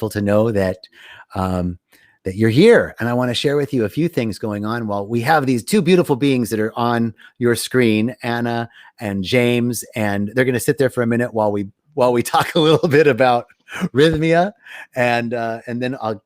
grateful to know that that you're here. And I want to share with you a few things going on while we have these two beautiful beings that are on your screen, Anna and James, and they're going to sit there for a minute while we talk a little bit about Rythmia, and then I'm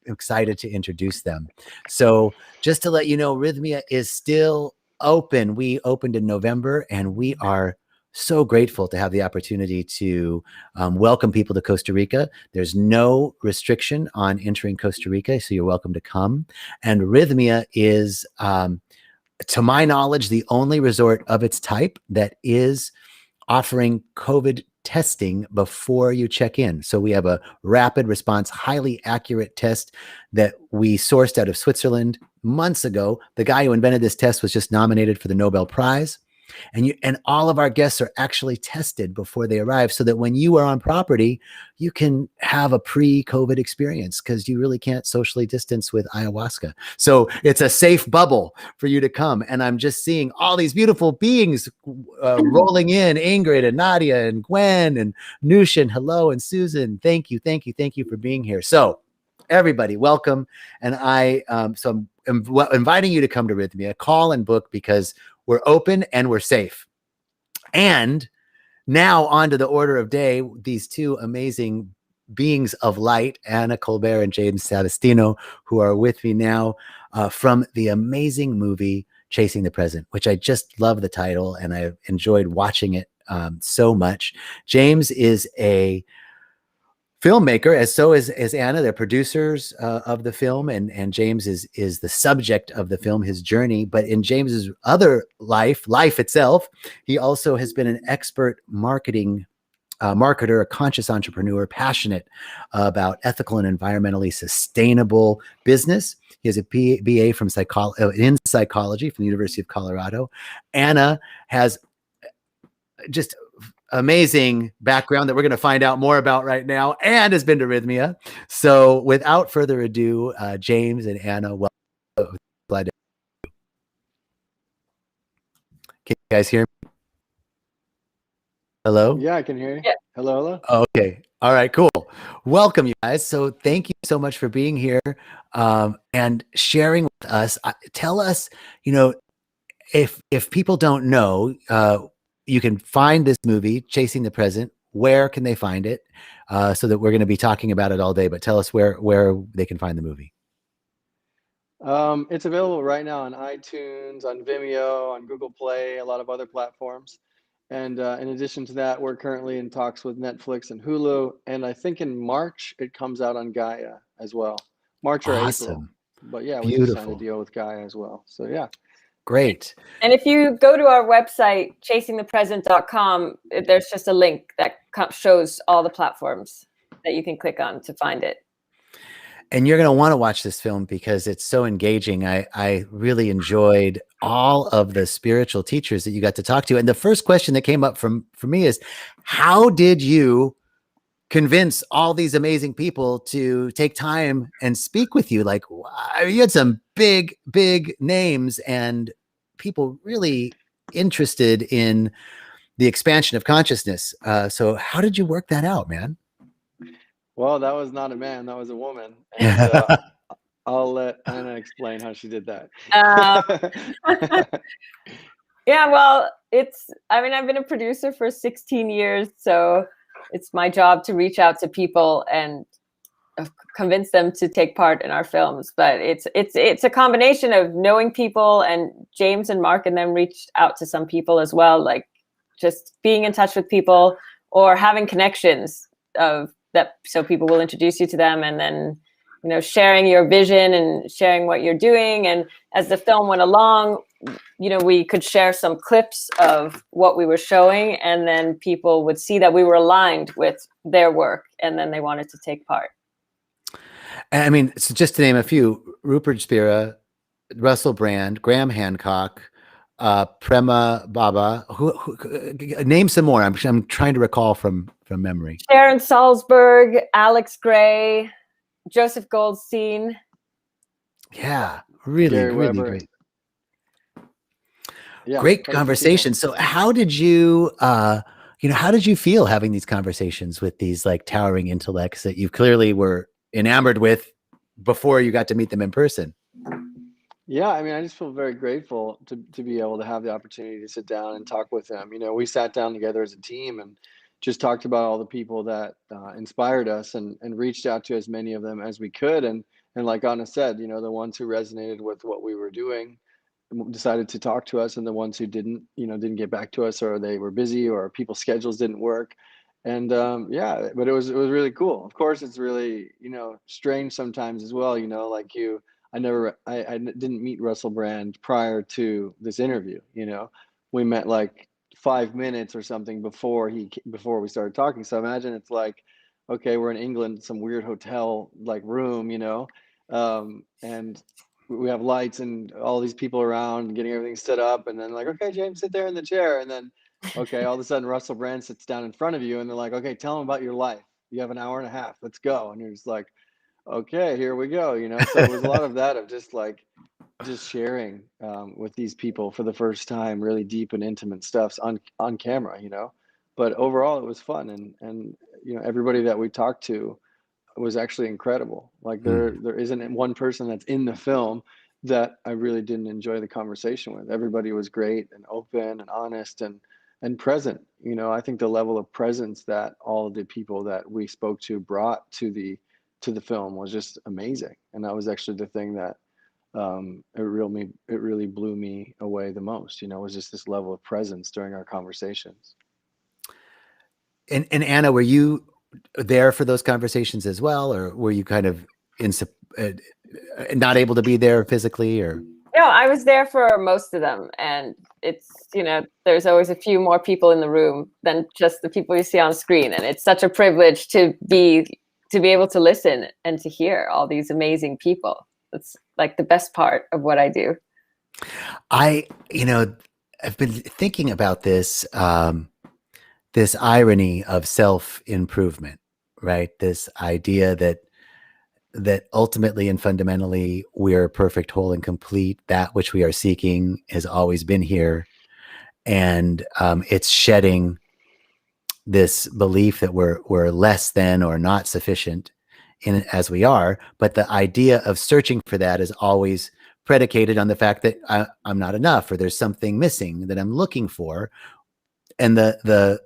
excited to introduce them. So just to let you know, Rythmia is still open. We opened in November, and we are so grateful to have the opportunity to welcome people to Costa Rica. There's no restriction on entering Costa Rica, so you're welcome to come. And Rythmia is, to my knowledge, the only resort of its type that is offering COVID testing before you check in. So we have a rapid response, highly accurate test that we sourced out of Switzerland months ago. The guy who invented this test was just nominated for the Nobel Prize. And all of our guests are actually tested before they arrive, so that when you are on property, you can have a pre-COVID experience, because you really can't socially distance with ayahuasca. So it's a safe bubble for you to come. And I'm just seeing all these beautiful beings rolling in: Ingrid and Nadia and Gwen and Nushin. Hello, and Susan. Thank you for being here. So everybody, welcome. And I'm inviting you to come to Rythmia. Call and book, because we're open and we're safe. And now on to the order of day, these two amazing beings of light, Anna Kolber and James Sebastiano, who are with me now from the amazing movie Chasing the Present, which I just love the title, and I enjoyed watching it so much. James is a filmmaker, so is Anna. They're producers of the film, and James is the subject of the film, his journey. But in James's other life itself, he also has been an expert marketer, a conscious entrepreneur, passionate about ethical and environmentally sustainable business. He has a BA in psychology from the University of Colorado. Anna has just amazing background that we're going to find out more about right now, and has been to Rythmia. So without further ado, James and Anna, welcome. Glad to. Can you guys hear me? Hello? Yeah, I can hear you. Yeah. Hello. Okay. All right, cool. Welcome, you guys. So thank you so much for being here and sharing with us. Tell us, if people don't know, you can find this movie, Chasing the Present. Where can they find it? So that we're going to be talking about it all day, but tell us where they can find the movie. It's available right now on iTunes, on Vimeo, on Google Play, a lot of other platforms. And in addition to that, we're currently in talks with Netflix and Hulu. And I think in March, it comes out on Gaia as well. March or April. But yeah, we just signed a deal with Gaia as well. So yeah. Great. And if you go to our website, chasingthepresent.com, there's just a link that shows all the platforms that you can click on to find it. And you're going to want to watch this film because it's so engaging. I really enjoyed all of the spiritual teachers that you got to talk to. And the first question that came up for me is, how did you convince all these amazing people to take time and speak with you? Like, you had some big names and people really interested in the expansion of consciousness. So how did you work that out, man? Well, that was not a man, that was a woman. And I'll let Anna explain how she did that. Yeah, well, I've been a producer for 16 years, so it's my job to reach out to people and convince them to take part in our films. But it's a combination of knowing people, and James and Mark and them reached out to some people as well, like just being in touch with people or having connections so people will introduce you to them, and then sharing your vision and sharing what you're doing. And as the film went along, we could share some clips of what we were showing, and then people would see that we were aligned with their work, and then they wanted to take part. I mean, so just to name a few: Rupert Spira, Russell Brand, Graham Hancock, Prema Baba. Who name some more? I'm trying to recall from memory. Sharon Salzberg, Alex Gray, Joseph Goldstein. Yeah, really great. Yeah, great conversation. So how did you how did you feel having these conversations with these like towering intellects that you clearly were enamored with before you got to meet them in person? Yeah, I mean, I just feel very grateful to be able to have the opportunity to sit down and talk with them. We sat down together as a team and just talked about all the people that inspired us, and reached out to as many of them as we could. And like Anna said, the ones who resonated with what we were doing decided to talk to us, and the ones who didn't get back to us, or they were busy, or people's schedules didn't work. And yeah, but it was really cool. Of course, it's really strange sometimes as well. Like I didn't meet Russell Brand prior to this interview. We met like 5 minutes or something before we started talking. So imagine it's like, okay, we're in England, some weird hotel like room, and we have lights and all these people around getting everything set up, and then like, okay, James, sit there in the chair, and then okay, all of a sudden Russell Brand sits down in front of you, and they're like, okay, tell him about your life. You have an hour and a half. Let's go. And you're just like, okay, here we go. So it was a lot of that, of just sharing with these people for the first time, really deep and intimate stuff on camera. But overall, it was fun, and everybody that we talked to was actually incredible. Like there isn't one person that's in the film that I really didn't enjoy the conversation with. Everybody was great and open and honest and present. I think the level of presence that all of the people that we spoke to brought to the film was just amazing. And that was actually the thing that it really blew me away the most. Was just this level of presence during our conversations. And Anna, were you there for those conversations as well, or were you kind of not able to be there physically? Or no, I was there for most of them, and it's there's always a few more people in the room than just the people you see on screen, and it's such a privilege to be able to listen and to hear all these amazing people. It's like the best part of what I do. I've been thinking about this this irony of self-improvement, right? This idea that ultimately and fundamentally we're perfect, whole, and complete. That which we are seeking has always been here, and it's shedding this belief that we're less than or not sufficient in as we are. But the idea of searching for that is always predicated on the fact that I'm not enough, or there's something missing that I'm looking for, and the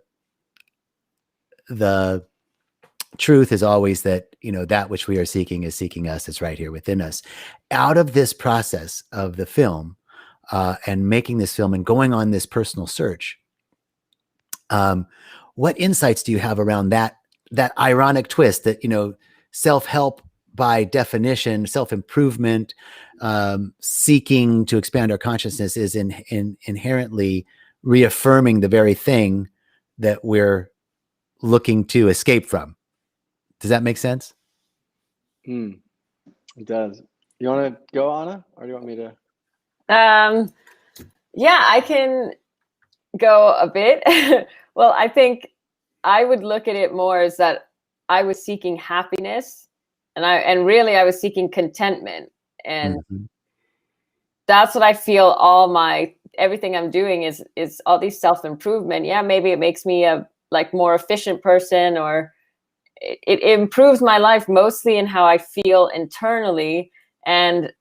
truth is always that that which we are seeking is seeking us. It's right here within us. Out of this process of the film and making this film and going on this personal search, what insights do you have around that ironic twist that self-help by definition, self-improvement, seeking to expand our consciousness is inherently reaffirming the very thing that we're looking to escape from? Does that make sense? It does. You want to go, Anna, or do you want me to? Yeah, I can go a bit. Well, I think I would look at it more as that I was seeking happiness, and really I was seeking contentment, and that's what I feel. Everything I'm doing is all these self-improvement. Yeah, maybe it makes me a more efficient person, or it improves my life mostly in how I feel internally. And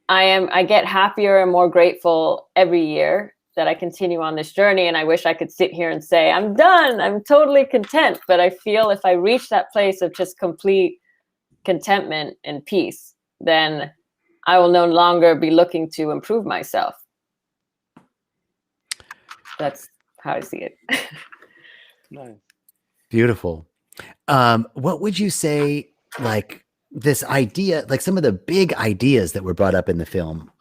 I get happier and more grateful every year that I continue on this journey. And I wish I could sit here and say, I'm done, I'm totally content. But I feel if I reach that place of just complete contentment and peace, then I will no longer be looking to improve myself. That's how I see it. Nice. Beautiful. What would you say, this idea, some of the big ideas that were brought up in the film,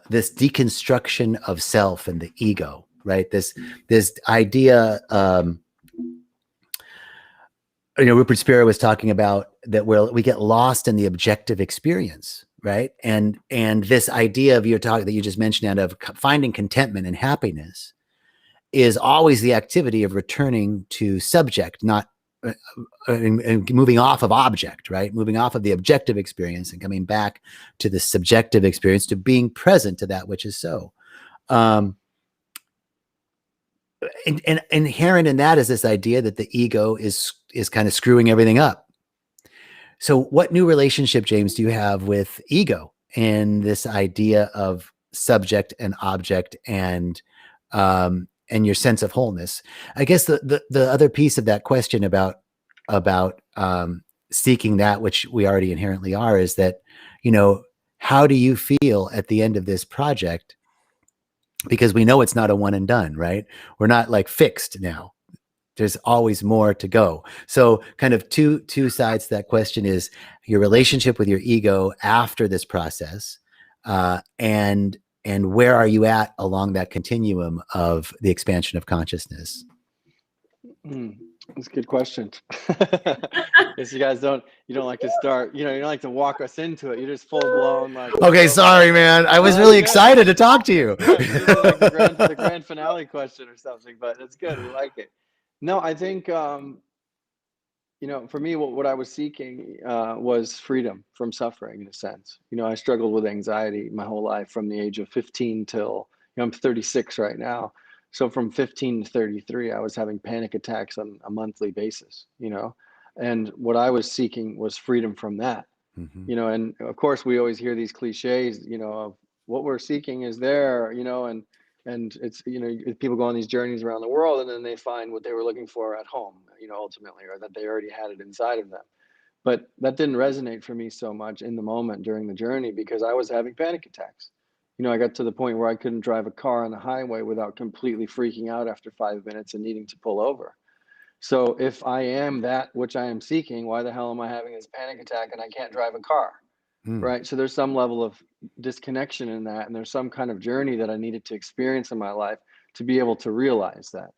this deconstruction of self and the ego, right? This idea, Rupert Spira was talking about that we get lost in the objective experience, right? And this idea of that you just mentioned, and of finding contentment and happiness is always the activity of returning to subject, not and moving off of object, right? Moving off of the objective experience and coming back to the subjective experience, to being present to that which is so. and inherent in that is this idea that the ego is kind of screwing everything up. So what new relationship, James, do you have with ego and this idea of subject and object and your sense of wholeness? I guess the other piece of that question about seeking that which we already inherently are is that, how do you feel at the end of this project? Because we know it's not a one and done, right? We're not like fixed now. There's always more to go. So kind of two sides to that question is your relationship with your ego after this process, and where are you at along that continuum of the expansion of consciousness? That's a good question. Guess you guys don't like to start, you don't like to walk us into it. You're just full blown like. Okay, sorry, man. I was really excited to talk to you. This is like the grand finale question or something, but it's good. We like it. No, I think for me, what I was seeking was freedom from suffering, in a sense. I struggled with anxiety my whole life from the age of 15 till I'm 36 right now. So from 15 to 33, I was having panic attacks on a monthly basis, and what I was seeking was freedom from that. And of course we always hear these cliches, of what we're seeking is there, and it's, people go on these journeys around the world and then they find what they were looking for at home, ultimately, or that they already had it inside of them. But that didn't resonate for me so much in the moment during the journey, because I was having panic attacks. I got to the point where I couldn't drive a car on the highway without completely freaking out after 5 minutes and needing to pull over. So if I am that which I am seeking, why the hell am I having this panic attack and I can't drive a car? Right? So there's some level of disconnection in that, and there's some kind of journey that I needed to experience in my life to be able to realize that,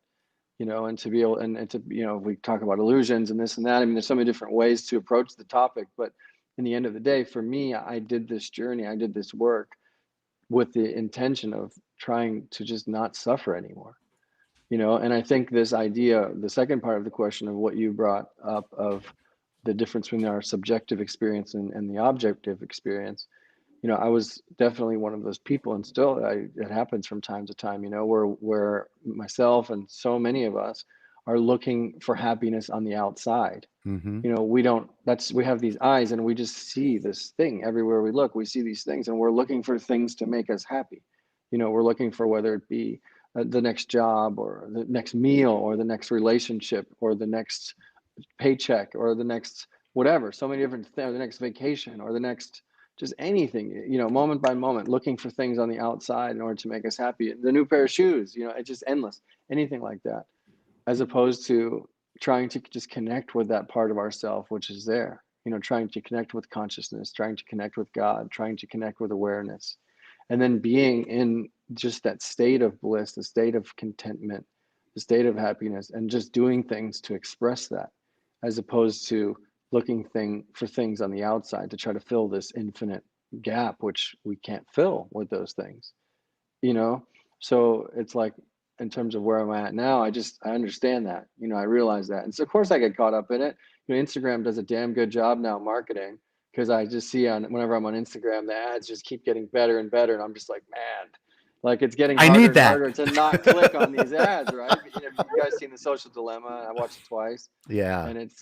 and to be able, and to, we talk about illusions and this and that. I mean, there's so many different ways to approach the topic, but in the end of the day, for me, I did this journey, I did this work with the intention of trying to just not suffer anymore. And I think this idea, the second part of the question of what you brought up, of the difference between our subjective experience and the objective experience, I was definitely one of those people, and still it happens from time to time, where myself and so many of us are looking for happiness on the outside. We have these eyes and we just see this thing everywhere we look. We see these things and we're looking for things to make us happy. We're looking for, whether it be the next job or the next meal or the next relationship or the next paycheck or the next whatever, so many different things, or the next vacation or the next just anything, moment by moment, looking for things on the outside in order to make us happy. The new pair of shoes, it's just endless, anything like that, as opposed to trying to just connect with that part of ourself which is there, trying to connect with consciousness, trying to connect with God, trying to connect with awareness, and then being in just that state of bliss, the state of contentment, the state of happiness, and just doing things to express that, as opposed to looking for things on the outside to try to fill this infinite gap, which we can't fill with those things, So it's like, in terms of where I'm at now, I understand that, I realize that. And so of course I get caught up in it. Instagram does a damn good job now marketing, because I just see whenever I'm on Instagram, the ads just keep getting better and better. And I'm just like, man, like it's getting harder and harder to not click on these ads, right? You guys seen The Social Dilemma? I watched it twice. Yeah. And it's,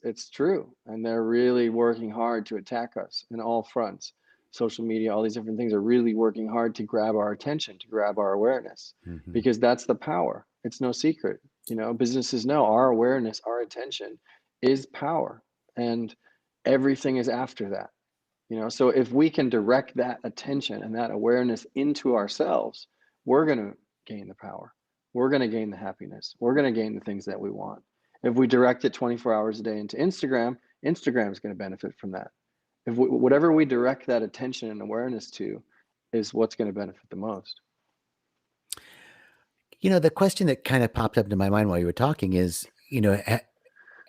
it's true. And they're really working hard to attack us in all fronts. Social media, all these different things are really working hard to grab our attention, to grab our awareness, because that's the power. It's no secret. Businesses know our awareness, our attention is power, and everything is after that. So if we can direct that attention and that awareness into ourselves, we're going to gain the power. We're going to gain the happiness. We're going to gain the things that we want. If we direct it 24 hours a day into Instagram, Instagram is going to benefit from that. If whatever we direct that attention and awareness to is what's going to benefit the most. The question that kind of popped up into my mind while you were talking is,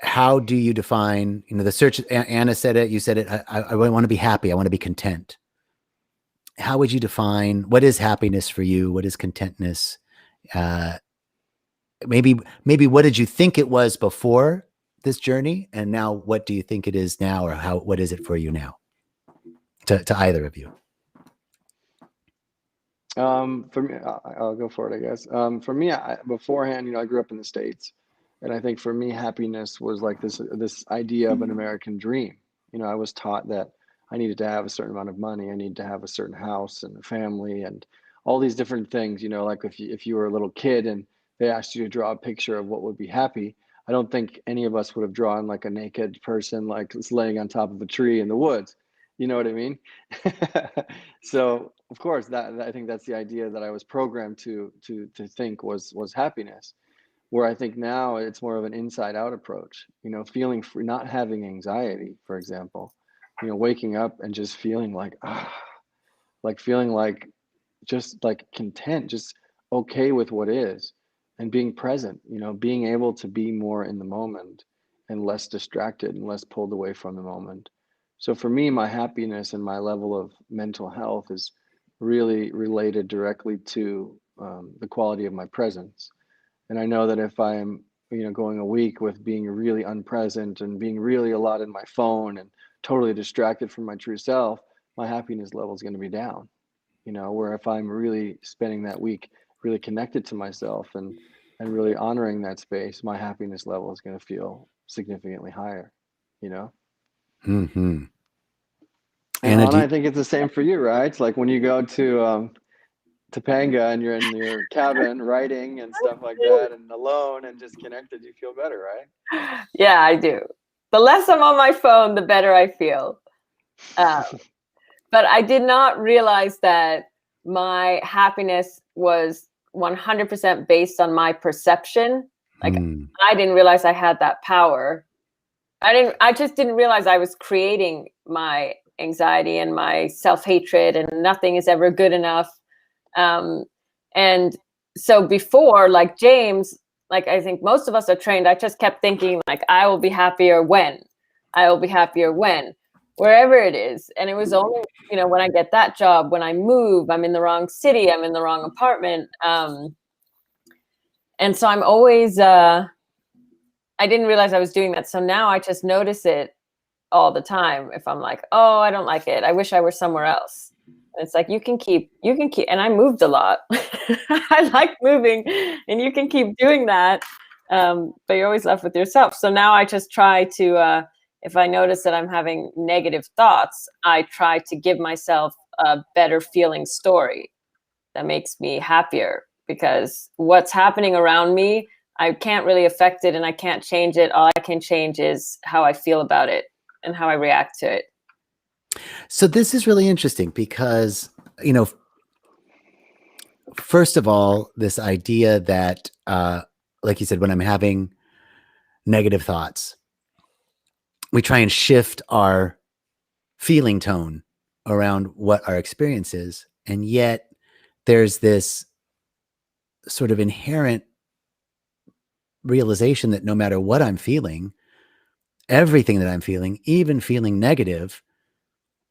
how do you define, the search? Anna said it, you said it. I want to be happy. I want to be content. How would you define, what is happiness for you? What is contentness? Maybe what did you think it was before this journey, and now what do you think it is now, or what is it for you now? To either of you. For me, I'll go for it, I guess. For me, beforehand, I grew up in the States, and I think for me, happiness was like this idea of an American dream. I was taught that I needed to have a certain amount of money, I needed to have a certain house and a family, and all these different things. Like if you were a little kid and they asked you to draw a picture of what would be happy, I don't think any of us would have drawn like a naked person like just laying on top of a tree in the woods. You know what I mean? So of course I think that's the idea that I was programmed to think was happiness. Where I think now it's more of an inside out approach. Feeling free, not having anxiety, for example. Waking up and just feeling like like feeling like just like content, just okay with what is, and being present. Being able to be more in the moment and less distracted and less pulled away from the moment. So for me, my happiness and my level of mental health is really related directly to the quality of my presence. And I know that if I am, going a week with being really unpresent and being really a lot in my phone and totally distracted from my true self, my happiness level is going to be down. Where if I'm really spending that week really connected to myself and really honoring that space, my happiness level is going to feel significantly higher. Mm-hmm. And Anna, Anna, I think it's the same for you, right? It's like when you go to Topanga and you're in your cabin writing and stuff like that and alone and just connected, you feel better, right? Yeah, I do. The less I'm on my phone, the better I feel. But I did not realize that my happiness was 100% based on my perception. Like I didn't realize I had that power. I just didn't realize I was creating my anxiety and my self-hatred, and nothing is ever good enough. And so before, like James, like I think most of us are trained, I just kept thinking like, I will be happier when, wherever it is. And it was only, when I get that job, when I move, I'm in the wrong city, I'm in the wrong apartment. And so I'm always, I didn't realize I was doing that. So now I just notice it all the time. If I'm like, oh, I don't like it, I wish I were somewhere else. And it's like, you can keep, and I moved a lot. I like moving, and you can keep doing that. But you're always left with yourself. So now I just try to, if I notice that I'm having negative thoughts, I try to give myself a better feeling story that makes me happier, because what's happening around me, I can't really affect it and I can't change it. All I can change is how I feel about it and how I react to it. So this is really interesting because, first of all, this idea that, like you said, when I'm having negative thoughts, we try and shift our feeling tone around what our experience is. And yet there's this sort of inherent realization that no matter what I'm feeling, everything that I'm feeling, even feeling negative,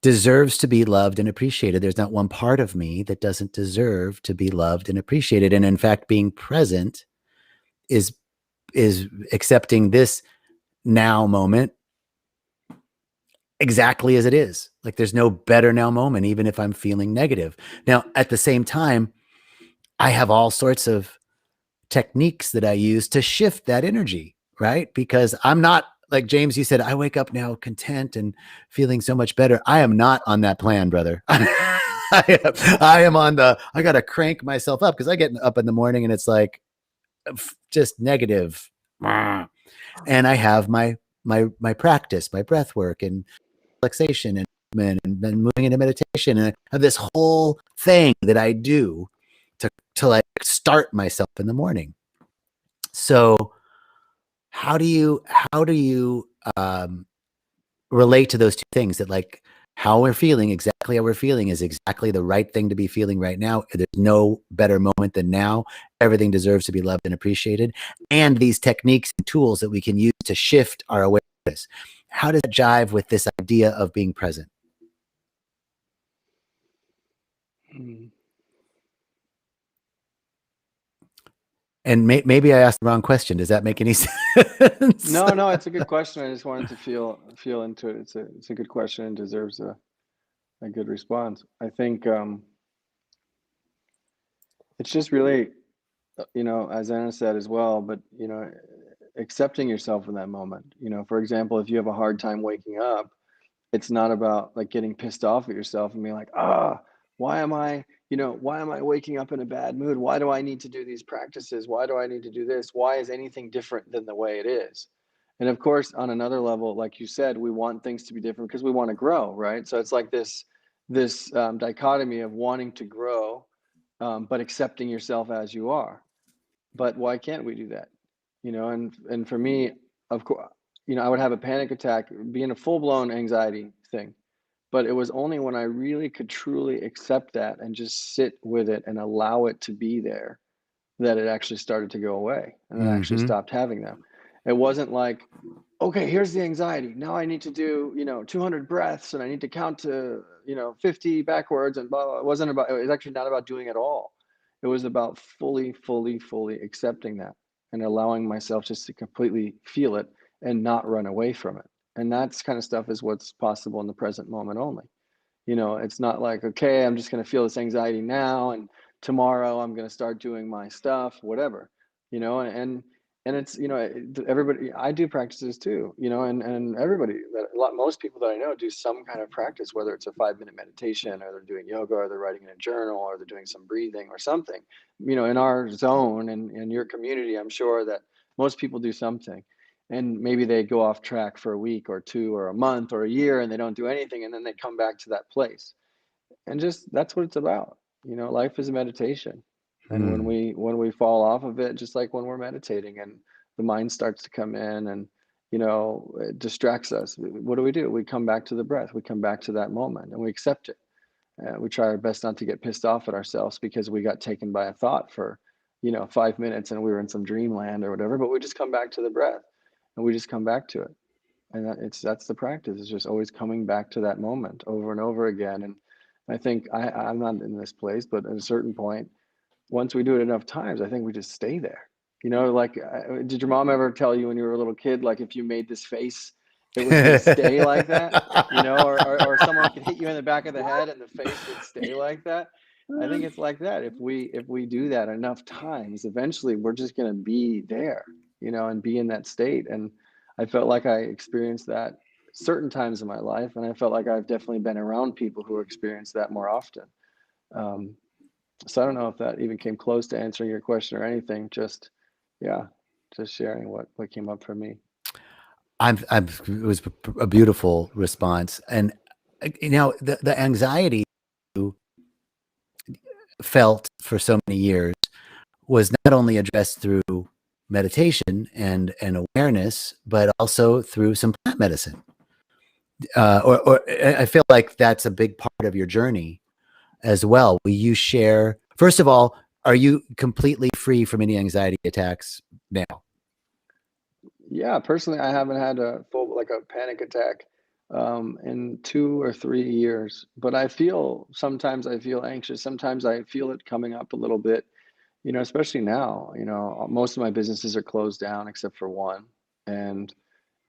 deserves to be loved and appreciated. There's not one part of me that doesn't deserve to be loved and appreciated. And in fact, being present is accepting this now moment exactly as it is. Like there's no better now moment, even if I'm feeling negative. Now, at the same time, I have all sorts of techniques that I use to shift that energy, right? Because I'm not, like James, you said, I wake up now content and feeling so much better. I am not on that plan, brother. I am on I got to crank myself up because I get up in the morning and it's like just negative. And I have my practice, my breath work and relaxation and moving into meditation. And I have this whole thing that I do to like start myself in the morning. So how do you relate to those two things, that like how we're feeling, exactly how we're feeling is exactly the right thing to be feeling right now. There's no better moment than now. Everything deserves to be loved and appreciated. And these techniques and tools that we can use to shift our awareness. How does that jive with this idea of being present? And maybe I asked the wrong question. Does that make any sense? No, it's a good question. I just wanted to feel into it. It's a good question and deserves a good response. I think it's just really, as Anna said as well, but, accepting yourself in that moment. For example, if you have a hard time waking up, it's not about like getting pissed off at yourself and being like, why am I waking up in a bad mood? Why do I need to do these practices? Why do I need to do this? Why is anything different than the way it is? And of course, on another level, like you said, we want things to be different because we want to grow, right? So it's like this dichotomy of wanting to grow, but accepting yourself as you are. But why can't we do that? And for me, of course, I would have a panic attack, being a full-blown anxiety thing. But it was only when I really could truly accept that and just sit with it and allow it to be there that it actually started to go away, and I actually stopped having them. It wasn't like, okay, here's the anxiety. Now I need to do, 200 breaths and I need to count to, 50 backwards and blah, blah. It was actually not about doing it all. It was about fully accepting that and allowing myself just to completely feel it and not run away from it. And that's kind of stuff is what's possible in the present moment only. It's not like, okay, I'm just going to feel this anxiety now, and tomorrow I'm going to start doing my stuff, whatever, and it's, everybody, I do practices too, and everybody, most people that I know do some kind of practice, whether it's a 5-minute meditation or they're doing yoga or they're writing in a journal or they're doing some breathing or something, in our zone and in your community, I'm sure that most people do something. And maybe they go off track for a week or two or a month or a year and they don't do anything, and then they come back to that place. And just that's what it's about. Life is a meditation. And when we fall off of it, just like when we're meditating and the mind starts to come in and it distracts us, what do? We come back to the breath. We come back to that moment and we accept it. We try our best not to get pissed off at ourselves because we got taken by a thought for 5 minutes and we were in some dreamland or whatever, but we just come back to the breath. And we just come back to it, and that's the practice. It's just always coming back to that moment over and over again. And I think I'm not in this place, but at a certain point, once we do it enough times, I think we just stay there. Like, did your mom ever tell you when you were a little kid, like if you made this face, it was going to stay like that? Or someone could hit you in the back of the head and the face would stay like that. I think it's like that. If we do that enough times, eventually we're just going to be there, and be in that state. And I felt like I experienced that certain times in my life, and I felt like I've definitely been around people who experience that more often. So I don't know if that even came close to answering your question or anything. Just sharing what came up for me. It was a beautiful response, and the anxiety you felt for so many years was not only addressed through meditation and awareness, but also through some plant medicine. Or I feel like that's a big part of your journey as well. Will you share, first of all, are you completely free from any anxiety attacks now? Yeah, personally, I haven't had a panic attack in 2 or 3 years, but sometimes I feel anxious. Sometimes I feel it coming up a little bit, especially now. Most of my businesses are closed down except for one. And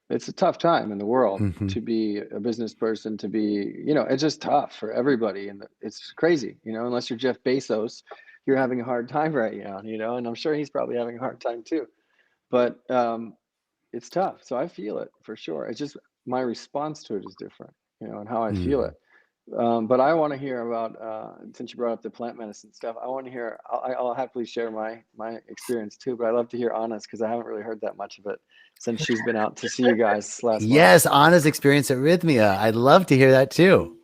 it's a tough time in the world to be a business person, to be, it's just tough for everybody. And it's crazy, unless you're Jeff Bezos, you're having a hard time right now, and I'm sure he's probably having a hard time too. But it's tough. So I feel it for sure. It's just my response to it is different, and how I feel it. But I want to hear about, since you brought up the plant medicine stuff, I want to hear, I'll happily share my experience too, but I love to hear Anna's because I haven't really heard that much of it since she's been out to see you guys last month. Yes, Anna's experience at Rythmia. I'd love to hear that too.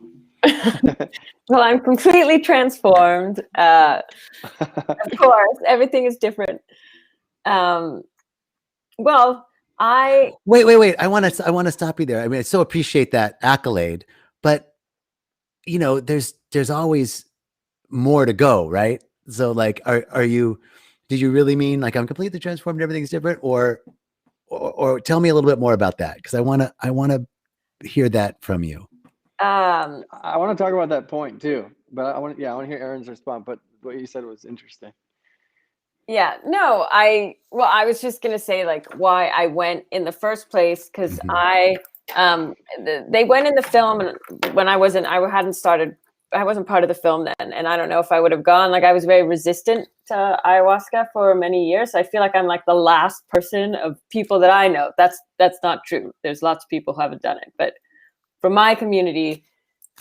Well, I'm completely transformed. Of course, everything is different. Well, wait. I want to stop you there. I mean, I so appreciate that accolade, but there's always more to go, right? So like, did you really mean like I'm completely transformed, everything's different, or tell me a little bit more about that? Because I want to hear that from you. I want to talk about that point too, but I want to hear Erin's response, but what you said was interesting. Yeah, no, I was just going to say like why I went in the first place. Cause they went in the film when I hadn't started wasn't part of the film then, and I don't know if I would have gone. Like I was very resistant to ayahuasca for many years. I feel like I'm like the last person of people that I know. That's not true. There's lots of people who haven't done it, but from my community,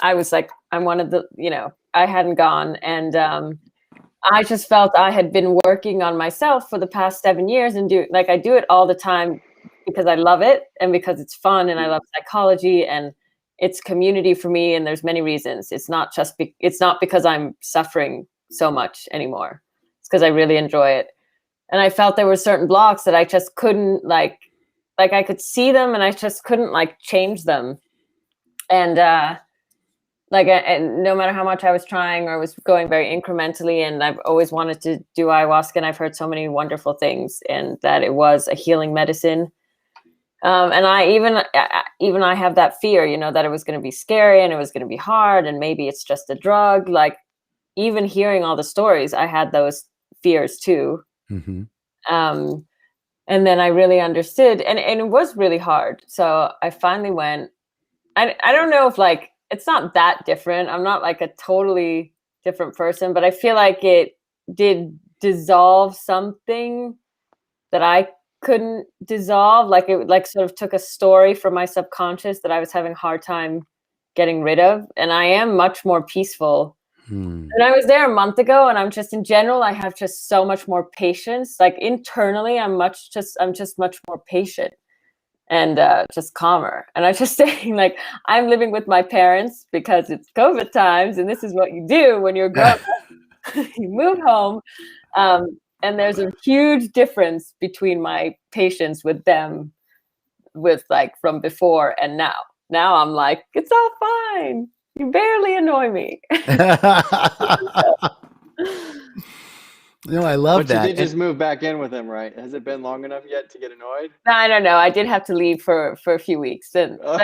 I was like, I'm one of the, I hadn't gone, and I just felt I had been working on myself for the past 7 years, and I do it all the time because I love it and because it's fun and I love psychology and it's community for me. And there's many reasons. It's not just it's not because I'm suffering so much anymore. It's because I really enjoy it. And I felt there were certain blocks that I just couldn't like I could see them and I just couldn't like change them. And and no matter how much I was trying or was going very incrementally, and I've always wanted to do ayahuasca, and I've heard so many wonderful things, and that it was a healing medicine. And I have that fear, that it was going to be scary and it was going to be hard, and maybe it's just a drug. Like even hearing all the stories, I had those fears too. Mm-hmm. And then I really understood, and it was really hard. So I finally went. I don't know if like, it's not that different. I'm not like a totally different person, but I feel like it did dissolve something that I couldn't dissolve. Like it like sort of took a story from my subconscious that I was having a hard time getting rid of. And I am much more peaceful. And I was there a month ago, and I'm just in general, I have just so much more patience. Like internally, I'm just much more patient and just calmer. And I'm just saying, like, I'm living with my parents because it's COVID times, and this is what you do when you're grown up. You move home. And there's a huge difference between my patience with them with like from before and now. Now I'm like, it's all fine. You barely annoy me. No, I love but that. You did just move back in with him, right? Has it been long enough yet to get annoyed? No, I don't know. I did have to leave for a few weeks. And well,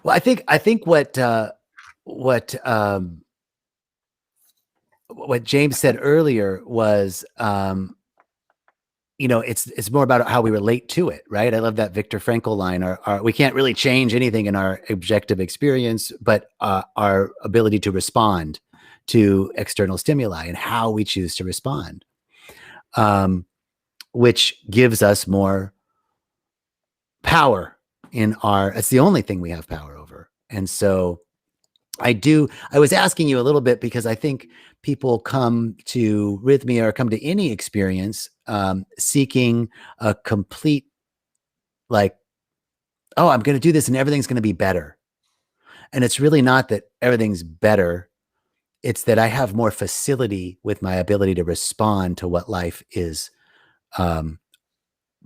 I think what James said earlier was, it's more about how we relate to it, right? I love that Viktor Frankl line. We can't really change anything in our objective experience, but our ability to respond to external stimuli and how we choose to respond, which gives us more power it's the only thing we have power over. And so I was asking you a little bit because I think people come to Rythmia or come to any experience seeking a complete, like, oh, I'm going to do this and everything's going to be better. And it's really not that everything's better. It's that I have more facility with my ability to respond to what life is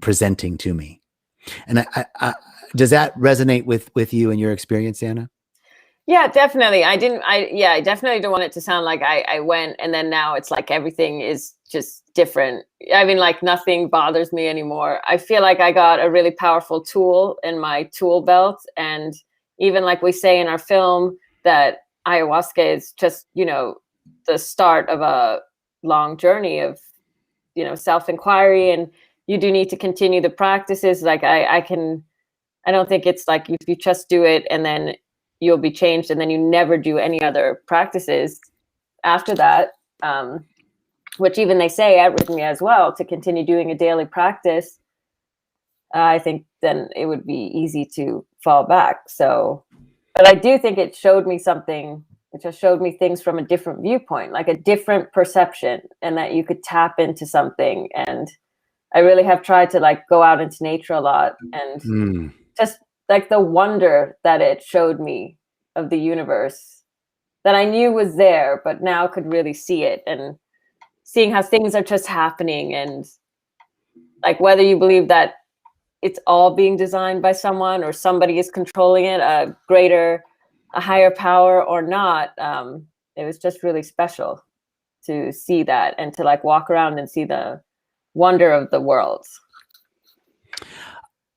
presenting to me. And I does that resonate with you and your experience, Anna? Yeah, definitely. I definitely don't want it to sound like I went and then now it's like everything is just different. I mean, like nothing bothers me anymore. I feel like I got a really powerful tool in my tool belt. And even like we say in our film that ayahuasca is just, the start of a long journey of, self-inquiry, and you do need to continue the practices. Like I don't think it's like if you just do it and then you'll be changed and then you never do any other practices after that, which even they say at Rythmia as well, to continue doing a daily practice. I think then it would be easy to fall back. So, but I do think it showed me something. It just showed me things from a different viewpoint, like a different perception, and that you could tap into something. And I really have tried to like go out into nature a lot and just like the wonder that it showed me of the universe that I knew was there, but now could really see it, and seeing how things are just happening, and like whether you believe that it's all being designed by someone or somebody is controlling it, a higher power or not. It was just really special to see that and to like walk around and see the wonder of the world.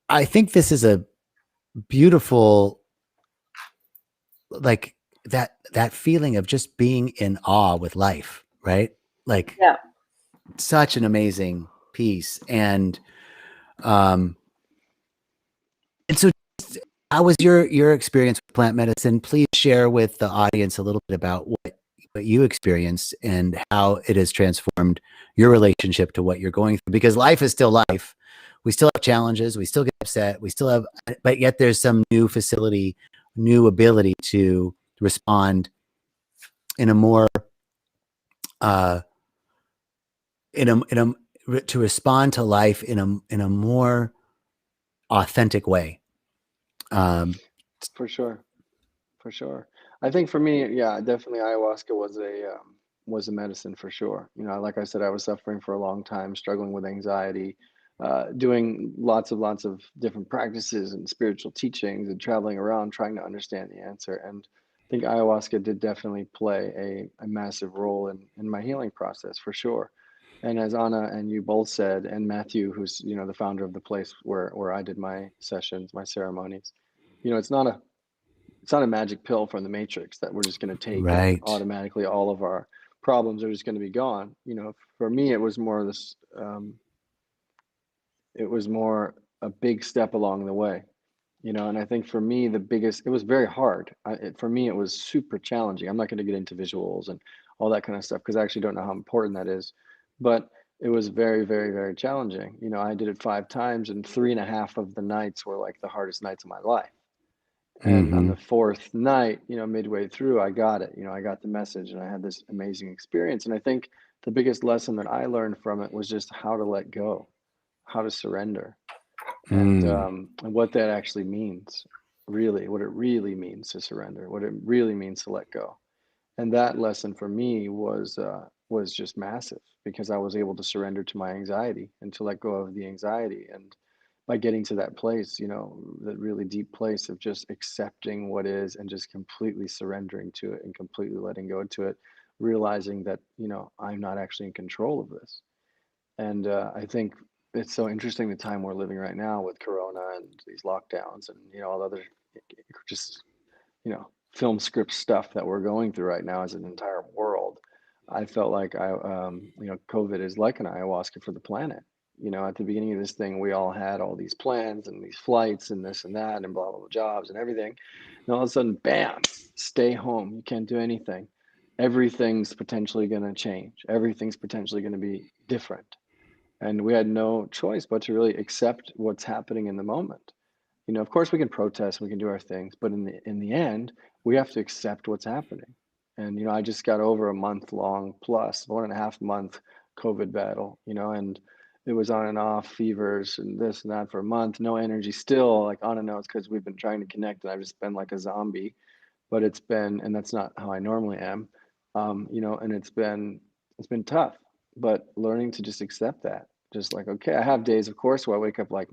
I think this is a beautiful, like that feeling of just being in awe with life, right? Like, yeah, such an amazing piece. And so how was your experience with plant medicine? Please share with the audience a little bit about what you experienced and how it has transformed your relationship to what you're going through. Because life is still life. We still have challenges. We still get upset. We still have, but yet there's some new facility, new ability to respond in a more, uh, to respond to life in a more authentic way. For sure. For sure. I think for me, yeah, definitely ayahuasca was a medicine for sure. You know, like I said, I was suffering for a long time, struggling with anxiety, doing lots of different practices and spiritual teachings and traveling around trying to understand the answer. And I think ayahuasca did definitely play a massive role in my healing process for sure. And as Anna and you both said, and Matthew, who's, you know, the founder of the place where I did my sessions, my ceremonies, you know, it's not a magic pill from the Matrix that we're just going to take and Right. automatically all of our problems are just going to be gone. You know, for me, it was more this, it was more a big step along the way, you know, and I think for me, it was very hard. For me, it was super challenging. I'm not going to get into visuals and all that kind of stuff because I actually don't know how important that is, but it was very challenging. You know, I did it 5 times and 3.5 of the nights were like the hardest nights of my life. And on Mm-hmm. the fourth night, you know, midway through, I got it. You know, I got the message and I had this amazing experience. And I think the biggest lesson that I learned from it was just how to let go, how to surrender, Mm. and what that actually means, really, what it really means to surrender, what it really means to let go. And that lesson for me was just massive because I was able to surrender to my anxiety and to let go of the anxiety. And by getting to that place, you know, that really deep place of just accepting what is and just completely surrendering to it and completely letting go to it, realizing that, you know, I'm not actually in control of this. And I think it's so interesting the time we're living right now with Corona and these lockdowns and, you know, all the other just, you know, film script stuff that we're going through right now as an entire world. I felt like you know, COVID is like an ayahuasca for the planet. You know, at the beginning of this thing, we all had all these plans and these flights and this and that and blah, blah, blah, jobs and everything. And all of a sudden, bam, stay home. You can't do anything. Everything's potentially going to change. Everything's potentially going to be different. And we had no choice but to really accept what's happening in the moment. You know, of course we can protest, we can do our things, but in the end, we have to accept what's happening. And you know, I just got over a month long plus 1.5 month COVID battle, you know, and it was on and off fevers and this and that for a month, no energy still, like on and off. It's because we've been trying to connect and I've just been like a zombie. But it's been, and that's not how I normally am, you know, and it's been tough, but learning to just accept that, just like, okay, I have days, of course, where I wake up like,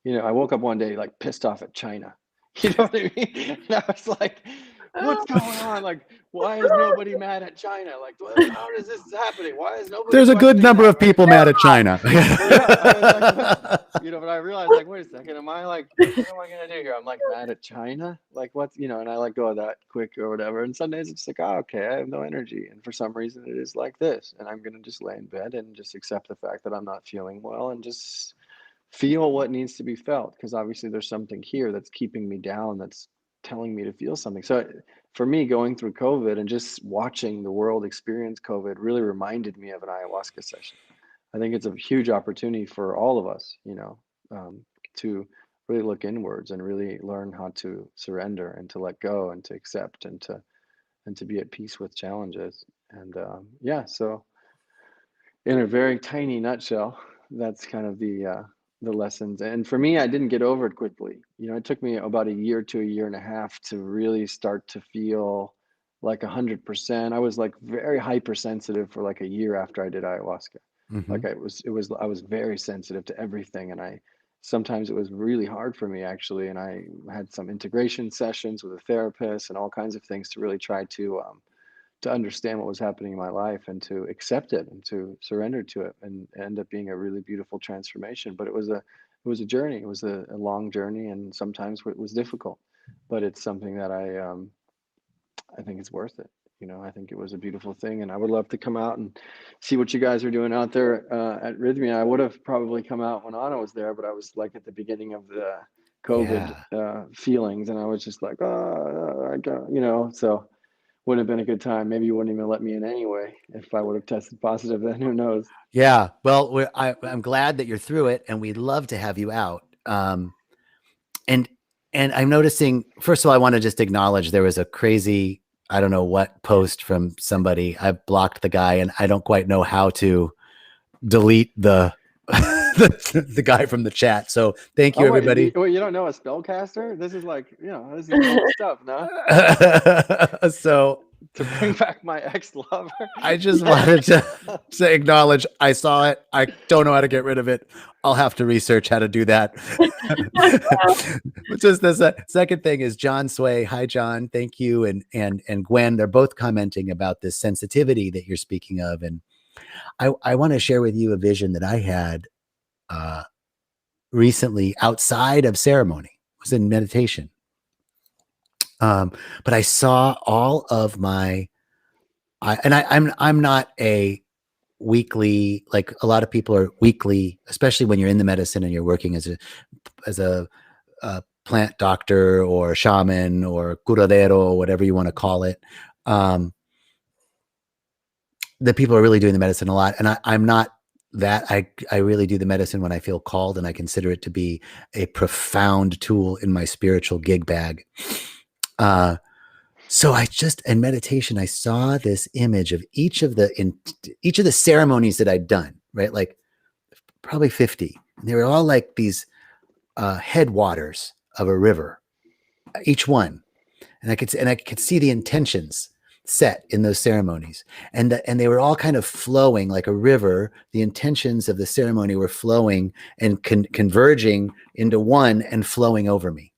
you know, I woke up one day like pissed off at China. You know what I mean? And I was like, what's going on? Like, why is nobody mad at China? Like, how is this happening? Why is nobody There's a good questioning number that? of Right? people mad at China. Yeah, I was like, what? You know, but I realized like, wait a second, am I like, what am I gonna do here? I'm like mad at China? Like what, you know, and I let go of that quick or whatever. And some days it's like, oh, okay, I have no energy. And for some reason it is like this. And I'm gonna just lay in bed and just accept the fact that I'm not feeling well and just feel what needs to be felt. Because obviously there's something here that's keeping me down, that's telling me to feel something. So for me, going through COVID and just watching the world experience COVID really reminded me of an ayahuasca session. I think it's a huge opportunity for all of us, you know, to really look inwards and really learn how to surrender and to let go and to accept and to be at peace with challenges. And yeah, so in a very tiny nutshell, that's kind of the lessons. And for me, I didn't get over it quickly. You know, it took me about a year to a year and a half to really start to feel like 100%. I was like very hypersensitive for like a year after I did ayahuasca. Hmm. Like I was very sensitive to everything, and sometimes it was really hard for me actually. And I had some integration sessions with a therapist and all kinds of things to really try to understand what was happening in my life and to accept it and to surrender to it and end up being a really beautiful transformation. But it was a journey. It was a long journey, and sometimes it was difficult. But it's something that I think it's worth it. You know, I think it was a beautiful thing, and I would love to come out and see what you guys are doing out there at Rythmia. I would have probably come out when Anna was there, but I was like at the beginning of COVID Yeah. feelings, and I was just like, oh, I got, so would have been a good time. Maybe you wouldn't even let me in anyway if I would have tested positive. Then who knows? Yeah. Well, I'm glad that you're through it, and we'd love to have you out. And I'm noticing. First of all, I want to just acknowledge there was a crazy, I don't know what post from somebody. I blocked the guy, and I don't quite know how to delete the the guy from the chat. So thank you, Oh, wait, everybody. you don't know a spellcaster? This is like, this is deep stuff, no? So To bring back my ex-lover. I just wanted to acknowledge I saw it. I don't know how to get rid of it. I'll have to research how to do that. Just the second thing is John Sway. Hi, John. Thank you. And Gwen, they're both commenting about this sensitivity that you're speaking of. And I want to share with you a vision that I had recently outside of ceremony. It was in meditation. But I saw all of my, I'm not a weekly, like a lot of people are weekly, especially when you're in the medicine and you're working as a plant doctor or shaman or curadero, whatever you want to call it. The people are really doing the medicine a lot. And I'm not that. I really do the medicine when I feel called, and I consider it to be a profound tool in my spiritual gig bag. So I just, in meditation, I saw this image of each of the ceremonies that I'd done, right? Like probably 50. And they were all like these headwaters of a river, each one. And I could see the intentions set in those ceremonies. And they were all kind of flowing like a river. The intentions of the ceremony were flowing and converging into one and flowing over me.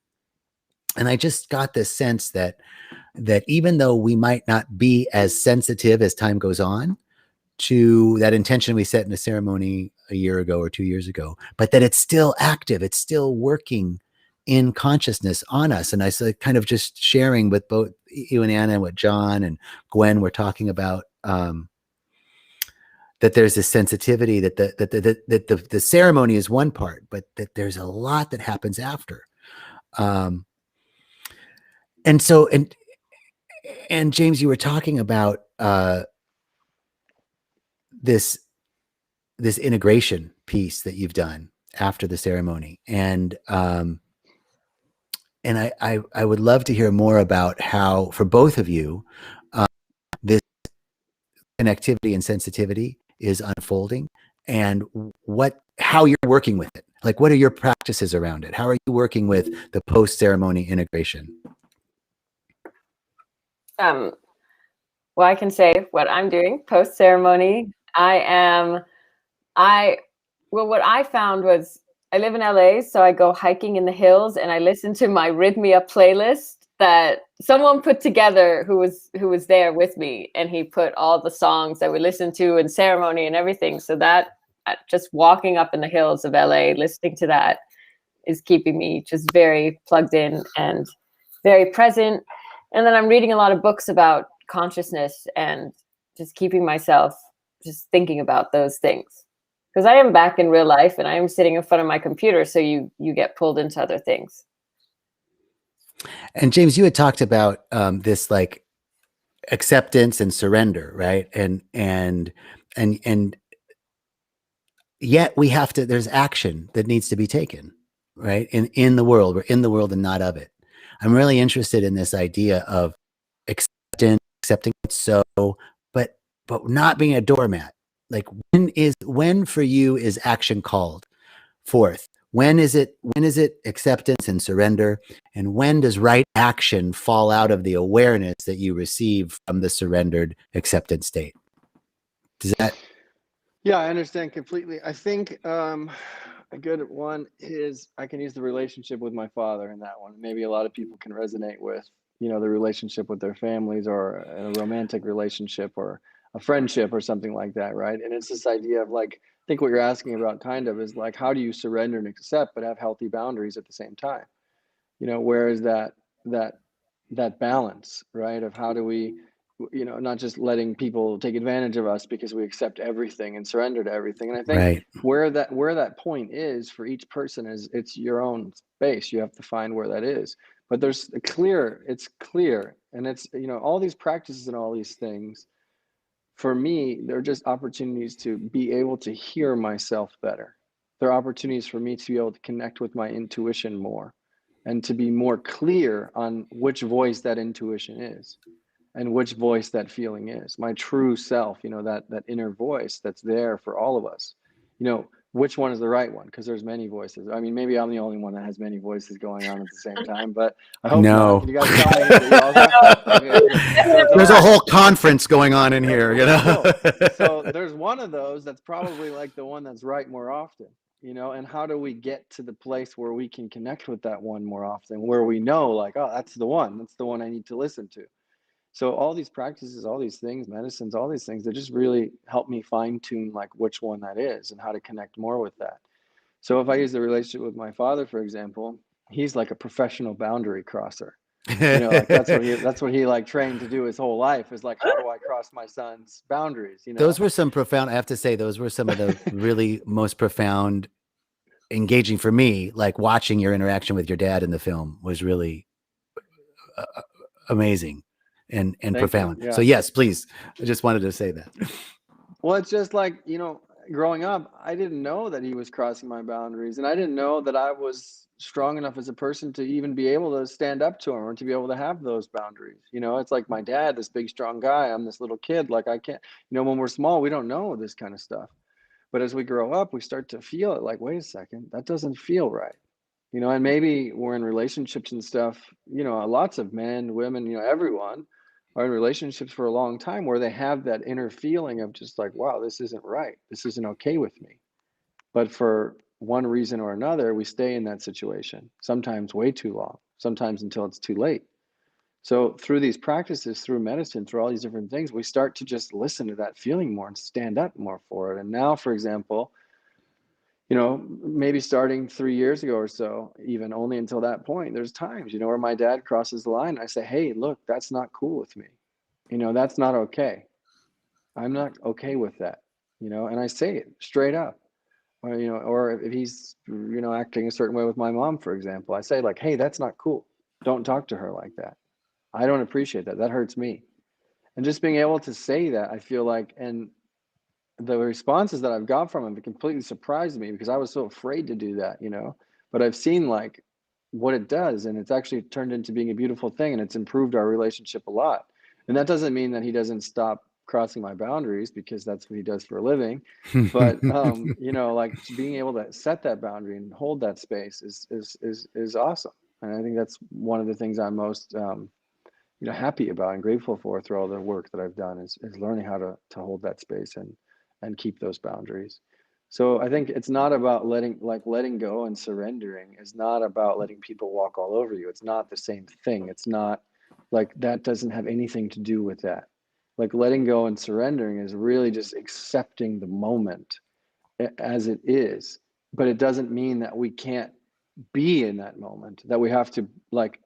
And I just got this sense that even though we might not be as sensitive as time goes on to that intention we set in a ceremony a year ago or 2 years ago, but that it's still active, it's still working in consciousness on us. And I said, kind of just sharing with both you and Anna and what John and Gwen were talking about, that there's this sensitivity that the ceremony is one part, but that there's a lot that happens after. And so, and James, you were talking about this integration piece that you've done after the ceremony, and I would love to hear more about how, for both of you, this connectivity and sensitivity is unfolding, and how you're working with it. Like, what are your practices around it? How are you working with the post-ceremony integration? Well, I can say what I'm doing post-ceremony. What I found was, I live in LA, so I go hiking in the hills and I listen to my Rythmia playlist that someone put together who was there with me, and he put all the songs that we listened to in ceremony and everything. So that just walking up in the hills of LA, listening to that is keeping me just very plugged in and very present. And then I'm reading a lot of books about consciousness and just keeping myself just thinking about those things. Because I am back in real life and I am sitting in front of my computer. So you get pulled into other things. And James, you had talked about this like acceptance and surrender, right? And yet we have to, there's action that needs to be taken, right? In the world, we're in the world and not of it. I'm really interested in this idea of accepting it so, but not being a doormat. Like, when for you is action called forth? When is it acceptance and surrender? And when does right action fall out of the awareness that you receive from the surrendered acceptance state? Does that? Yeah, I understand completely. I think a good one is, I can use the relationship with my father in that one. Maybe a lot of people can resonate with, the relationship with their families, or a romantic relationship, or a friendship, or something like that, right? And it's this idea of, like, I think what you're asking about kind of is like, how do you surrender and accept but have healthy boundaries at the same time? Where is that balance, right? Of how do we not just letting people take advantage of us because we accept everything and surrender to everything. And I think Right. where that point is for each person is, it's your own space. You have to find where that is. But it's clear. And it's, all these practices and all these things, for me, they're just opportunities to be able to hear myself better. They're opportunities for me to be able to connect with my intuition more and to be more clear on which voice that intuition is and which voice that feeling is. My true self, that inner voice that's there for all of us. Which one is the right one? Because there's many voices. I mean, maybe I'm the only one that has many voices going on at the same time, but I hope not. No. Can you guys tell me that you also? Okay, good. There's a whole conference going on in here, Cool. So there's one of those that's probably like the one that's right more often, and how do we get to the place where we can connect with that one more often, where we know like, oh, that's the one I need to listen to. So all these practices, all these things, medicines, all these things, they just really help me fine tune like which one that is and how to connect more with that. So if I use the relationship with my father, for example, he's like a professional boundary crosser. Like that's what he like trained to do his whole life, is like, how do I cross my son's boundaries? Those were some profound, I have to say, those were some of the really most profound, engaging for me. Like watching your interaction with your dad in the film was really amazing and profound. Yeah. So yes, please. I just wanted to say that. Well, it's just like, growing up, I didn't know that he was crossing my boundaries, and I didn't know that I was strong enough as a person to even be able to stand up to him or to be able to have those boundaries. It's like my dad, this big, strong guy. I'm this little kid. Like I can't, when we're small, we don't know this kind of stuff. But as we grow up, we start to feel it like, wait a second, that doesn't feel right. And maybe we're in relationships and stuff, lots of men, women, everyone are in relationships for a long time where they have that inner feeling of just like, wow, this isn't right. This isn't okay with me. But for one reason or another, we stay in that situation, sometimes way too long, sometimes until it's too late. So through these practices, through medicine, through all these different things, we start to just listen to that feeling more and stand up more for it. And now, for example, maybe starting 3 years ago or so, even only until that point, there's times, where my dad crosses the line. I say, hey, look, that's not cool with me. That's not okay. I'm not okay with that, and I say it straight up. Or if he's, acting a certain way with my mom, for example, I say like, hey, that's not cool. Don't talk to her like that. I don't appreciate that. That hurts me. And just being able to say that, I feel like, and the responses that I've got from him, it completely surprised me because I was so afraid to do that, but I've seen like what it does, and it's actually turned into being a beautiful thing, and it's improved our relationship a lot. And that doesn't mean that he doesn't stop crossing my boundaries, because that's what he does for a living. But like being able to set that boundary and hold that space is awesome. And I think that's one of the things I'm most happy about and grateful for through all the work that I've done, is learning how to hold that space and keep those boundaries. So I think it's not about letting go and surrendering is not about letting people walk all over you. It's not the same thing. It's not like that, doesn't have anything to do with that. Like letting go and surrendering is really just accepting the moment as it is. But it doesn't mean that we can't be in that moment, that we have to like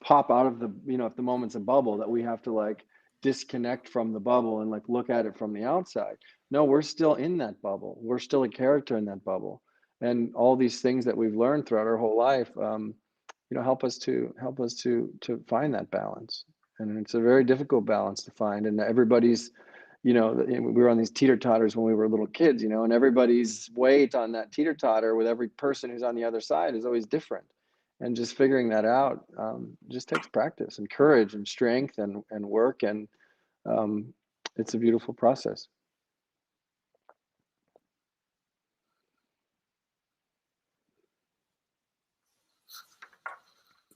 pop out of the, if the moment's a bubble, that we have to like disconnect from the bubble and like look at it from the outside. No, we're still in that bubble. We're still a character in that bubble. And all these things that we've learned throughout our whole life, help us to find that balance. And it's a very difficult balance to find. And everybody's, we were on these teeter-totters when we were little kids, and everybody's weight on that teeter-totter with every person who's on the other side is always different. And just figuring that out just takes practice and courage and strength and work. And it's a beautiful process.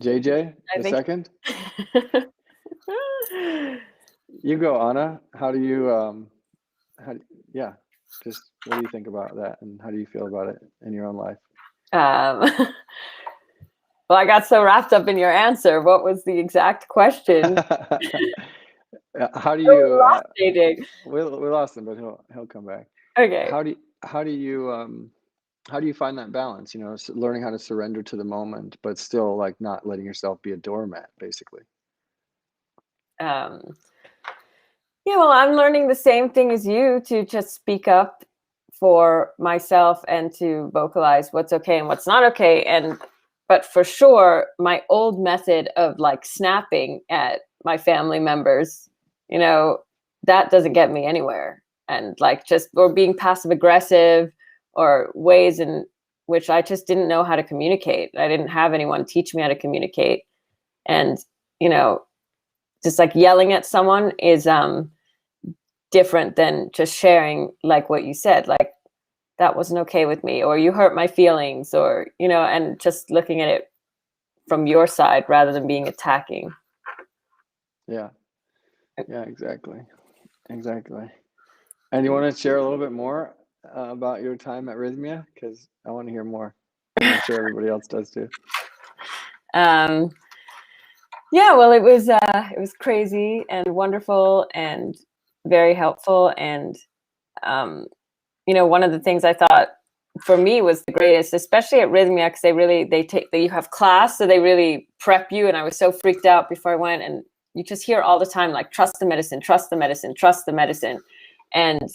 JJ, a second? You go, Anna. How do you, just what do you think about that? And how do you feel about it in your own life? Well, I got so wrapped up in your answer. What was the exact question? How do you? We lost him, but he'll come back. Okay. How do you find that balance? Learning how to surrender to the moment, but still like not letting yourself be a doormat, basically. Yeah, well, I'm learning the same thing as you, to just speak up for myself and to vocalize what's okay and what's not okay. But for sure, my old method of like snapping at my family members, you know, that doesn't get me anywhere. And like just, or being passive aggressive, or ways in which I just didn't know how to communicate. I didn't have anyone teach me how to communicate. And, you know, just like yelling at someone is different than just sharing, like what you said, like that wasn't okay with me, or you hurt my feelings, or, you know, and just looking at it from your side rather than being attacking. Yeah, exactly. And you want to share a little bit more about your time at Rythmia? Because I want to hear more. I'm sure everybody else does too. Yeah, well, it was crazy and wonderful and very helpful. And you know, one of the things I thought for me was the greatest, especially at Rythmia, because you have class, so they really prep you. And I was so freaked out before I went, and you just hear all the time, like, trust the medicine, trust the medicine, trust the medicine. And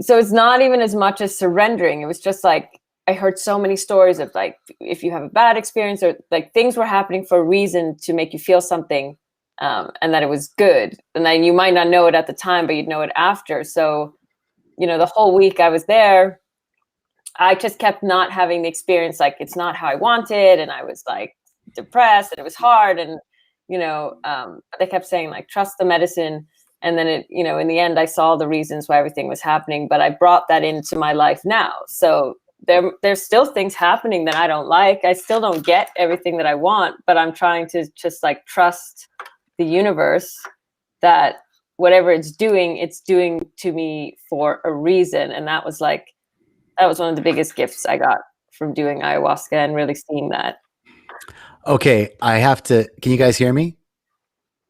so it's not even as much as surrendering. It was just like, I heard so many stories of like, if you have a bad experience, or like things were happening for a reason to make you feel something, and that it was good. And then you might not know it at the time, but you'd know it after. So, you know, the whole week I was there, I just kept not having the experience. Like, it's not how I wanted. And I was like depressed, and it was hard. And, you know, they kept saying like, trust the medicine. And then it, you know, in the end, I saw the reasons why everything was happening, but I brought that into my life now. So there's still things happening that I don't like. I still don't get everything that I want, but I'm trying to just like trust the universe that whatever it's doing to me for a reason. And that was one of the biggest gifts I got from doing ayahuasca and really seeing that. Okay, can you guys hear me?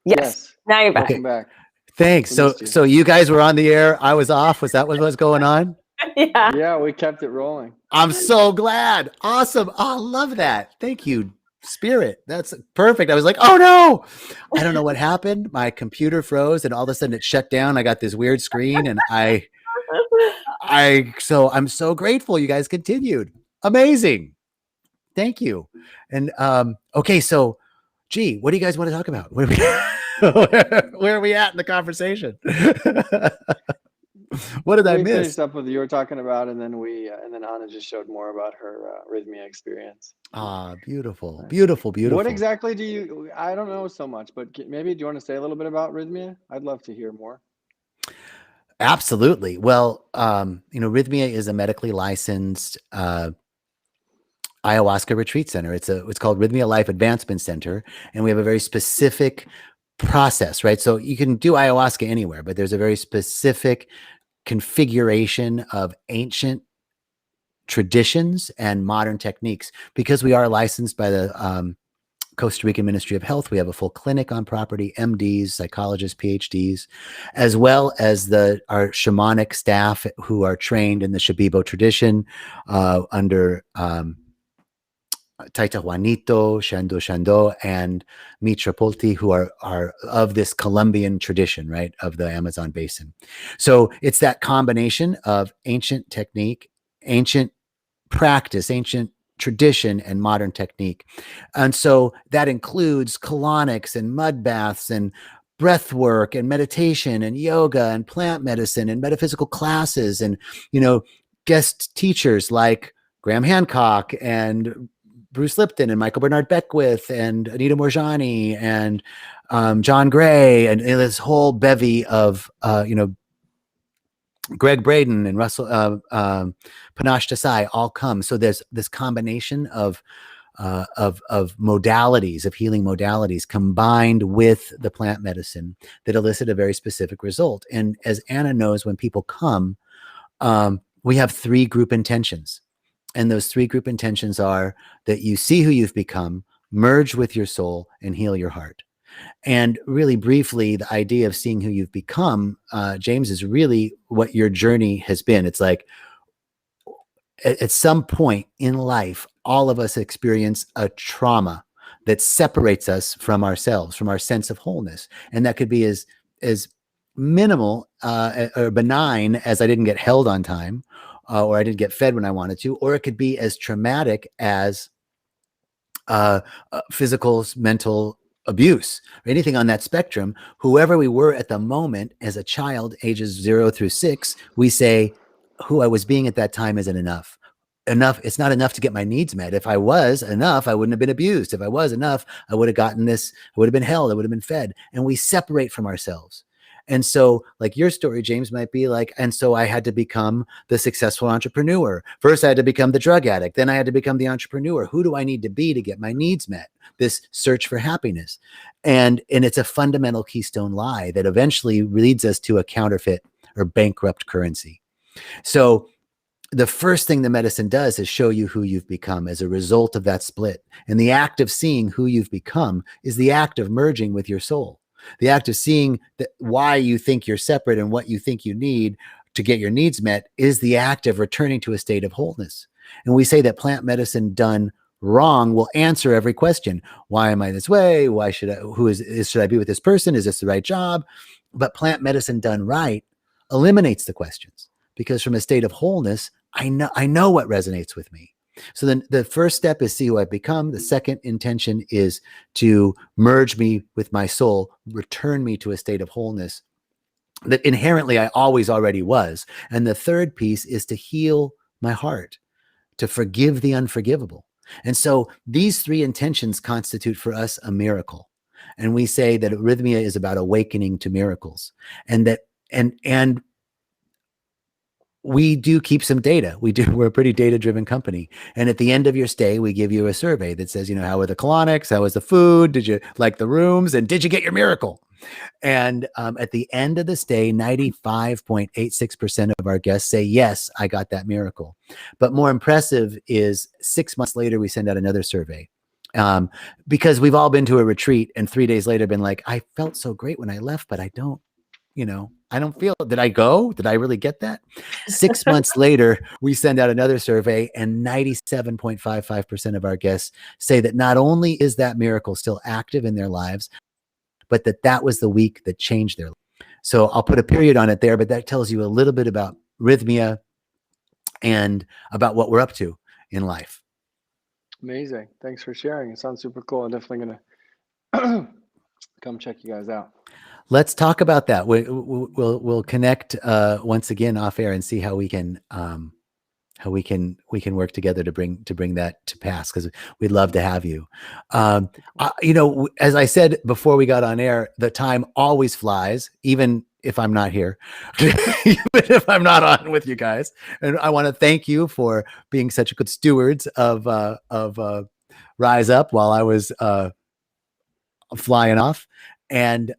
Yes. Now you're back. Welcome back. Thanks. So you guys were on the air. I was off. Was that what was going on? Yeah. Yeah, we kept it rolling. I'm so glad. Awesome. Oh, I love that. Thank you, Spirit. That's perfect. I was like, oh no, I don't know what happened. My computer froze, and all of a sudden it shut down. I got this weird screen, and so I'm so grateful you guys continued. Amazing. Thank you. And okay, so what do you guys want to talk about? Where are we at in the conversation? What did I miss? We finished up with you were talking about, and then Anna just showed more about her Rythmia experience. Ah, beautiful. What exactly I don't know so much, but maybe do you want to say a little bit about Rythmia? I'd love to hear more. Absolutely. Well, you know, Rythmia is a medically licensed ayahuasca retreat center. It's called Rythmia Life Advancement Center, and we have a very specific process, right? So you can do ayahuasca anywhere, but there's a very specific configuration of ancient traditions and modern techniques. Because we are licensed by the Costa Rican Ministry of Health, we have a full clinic on property, MDs, psychologists, PhDs, as well as our shamanic staff who are trained in the Shipibo tradition under Taita Juanito, Shando, and Mitra Polti, who are of this Colombian tradition, right, of the Amazon basin. So it's that combination of ancient technique, ancient practice, ancient tradition, and modern technique. And so that includes colonics and mud baths and breath work and meditation and yoga and plant medicine and metaphysical classes and, you know, guest teachers like Graham Hancock and Bruce Lipton and Michael Bernard Beckwith and Anita Morjani and John Gray and this whole bevy of, you know, Greg Braden and Russell Panache Desai all come. So there's this combination of modalities, of healing modalities, combined with the plant medicine that elicit a very specific result. And as Anna knows, when people come, we have 3 group intentions. And those 3 group intentions are that you see who you've become, merge with your soul, and heal your heart. And really briefly, the idea of seeing who you've become, James, is really what your journey has been. It's like at some point in life, all of us experience a trauma that separates us from ourselves, from our sense of wholeness. And that could be as minimal or benign as I didn't get held on time, or I didn't get fed when I wanted to, or it could be as traumatic as physical, mental abuse, or anything on that spectrum. Whoever we were at the moment as a child, ages 0 through 6, we say, who I was being at that time isn't enough. It's not enough to get my needs met. If I was enough, I wouldn't have been abused. If I was enough, I would have gotten this, I would have been held, I would have been fed. And we separate from ourselves. And so, like your story, James, might be like, and so I had to become the successful entrepreneur. First, I had to become the drug addict. Then I had to become the entrepreneur. Who do I need to be to get my needs met? This search for happiness. And it's a fundamental keystone lie that eventually leads us to a counterfeit or bankrupt currency. So the first thing the medicine does is show you who you've become as a result of that split. And the act of seeing who you've become is the act of merging with your soul. The act of seeing that why you think you're separate and what you think you need to get your needs met is the act of returning to a state of wholeness. And we say that plant medicine done wrong will answer every question. Why am I this way? Why should I, should I be with this person? Is this the right job? But plant medicine done right eliminates the questions, because from a state of wholeness, I know what resonates with me. So then the first step is see who I've become. The second intention is to merge me with my soul, return me to a state of wholeness that inherently I always already was. And the third piece is to heal my heart, to forgive the unforgivable. And so these three intentions constitute for us a miracle. And we say that Rythmia is about awakening to miracles, and that, and we do keep some data. We're a pretty data-driven company. And at the end of your stay, we give you a survey that says, how are the colonics? How was the food? Did you like the rooms? And did you get your miracle? And at the end of the stay, 95.86% of our guests say, yes, I got that miracle. But more impressive is 6 months later, we send out another survey. Because we've all been to a retreat and 3 days later been like, I felt so great when I left, but I don't feel, did I go? Did I really get that? 6 months later, we send out another survey, and 97.55% of our guests say that not only is that miracle still active in their lives, but that was the week that changed their life. So I'll put a period on it there, but that tells you a little bit about Rythmia and about what we're up to in life. Amazing. Thanks for sharing. It sounds super cool. I'm definitely going to come check you guys out. Let's talk about that. We'll connect once again off air and see how we can work together to bring that to pass, because we'd love to have you. As I said before we got on air, the time always flies, even if I'm not here, even if I'm not on with you guys. And I want to thank you for being such good stewards of Rise Up while I was flying off. And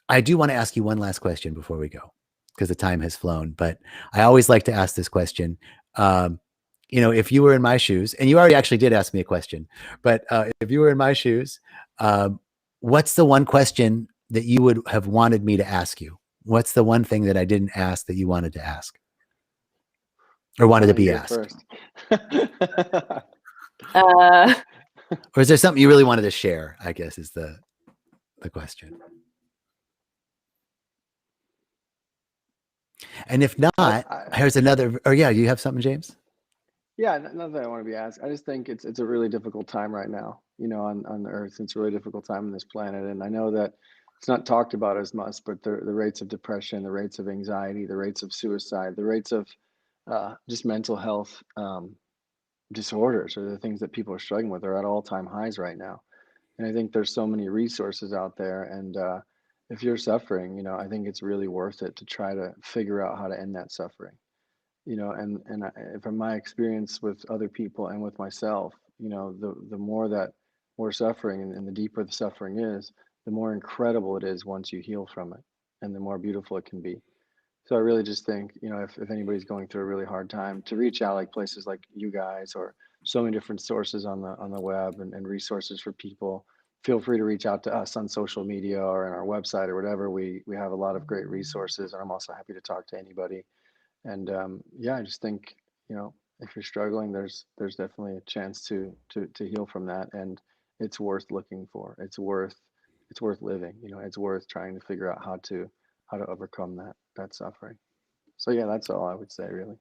I do want to ask you one last question before we go, because the time has flown, but I always like to ask this question. If you were in my shoes, and you already actually did ask me a question, but if you were in my shoes, what's the one question that you would have wanted me to ask you? What's the one thing that I didn't ask that you wanted to ask or wanted to be asked? Or is there something you really wanted to share, I guess is the question. And if not, here's another. Or yeah, you have something, James? Yeah, nothing I want to be asked. I just think it's a really difficult time right now, on the earth. It's a really difficult time on this planet. And I know that it's not talked about as much, but the rates of depression, the rates of anxiety, the rates of suicide, the rates of just mental health disorders, or the things that people are struggling with, are at all-time highs right now. And I think there's so many resources out there. And if you're suffering, I think it's really worth it to try to figure out how to end that suffering. From my experience with other people and with myself, the more that we're suffering, and the deeper the suffering is, the more incredible it is once you heal from it, and the more beautiful it can be. So I really just think, if anybody's going through a really hard time, to reach out, like places like you guys, or so many different sources on the web, and resources for people. Feel free to reach out to us on social media or on our website or whatever. We have a lot of great resources, and I'm also happy to talk to anybody. And I just think, if you're struggling, there's definitely a chance to heal from that, and it's worth looking for. It's worth living. You know, it's worth trying to figure out how to overcome that suffering. So yeah, that's all I would say, really.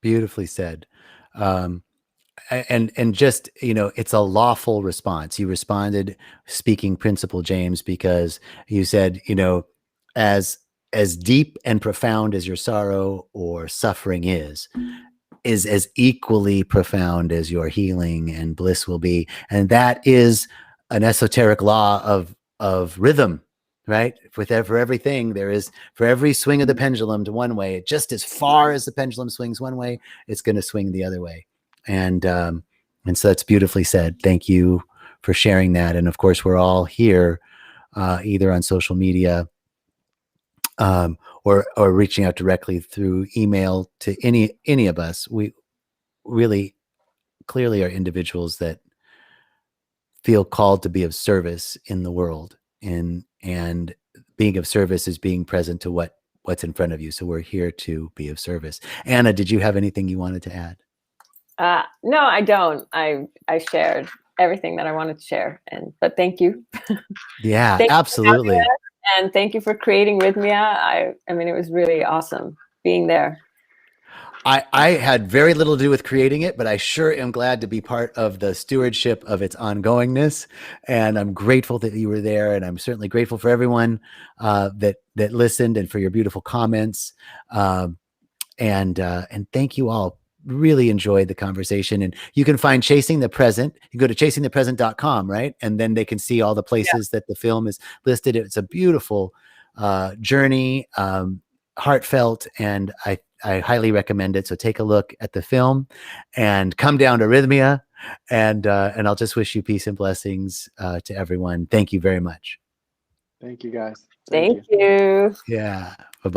Beautifully said. And just, you know, it's a lawful response. You responded speaking principle, James, because you said, you know, as deep and profound as your sorrow or suffering is as equally profound as your healing and bliss will be. And that is an esoteric law of rhythm, right? For everything, there is, for every swing of the pendulum to one way, just as far as the pendulum swings one way, it's going to swing the other way. And so that's beautifully said. Thank you for sharing that. And of course, we're all here, either on social media, or reaching out directly through email to any of us. We really clearly are individuals that feel called to be of service in the world, and being of service is being present to what's in front of you. So we're here to be of service. Anna, did you have anything you wanted to add? No, I don't. I shared everything that I wanted to share, but thank you. Yeah, Thank absolutely. you, and thank you for creating Rythmia. I mean, it was really awesome being there. I had very little to do with creating it, but I sure am glad to be part of the stewardship of its ongoingness. And I'm grateful that you were there. And I'm certainly grateful for everyone that listened, and for your beautiful comments. And thank you all. Really enjoyed the conversation. And you can find Chasing the Present. You go to chasingthepresent.com, right? And then they can see all the places that the film is listed. It's a beautiful journey, heartfelt, and I highly recommend it. So take a look at the film and come down to Rythmia, and I'll just wish you peace and blessings to everyone. Thank you very much. Thank you, guys. Thank you. Yeah. Bye-bye.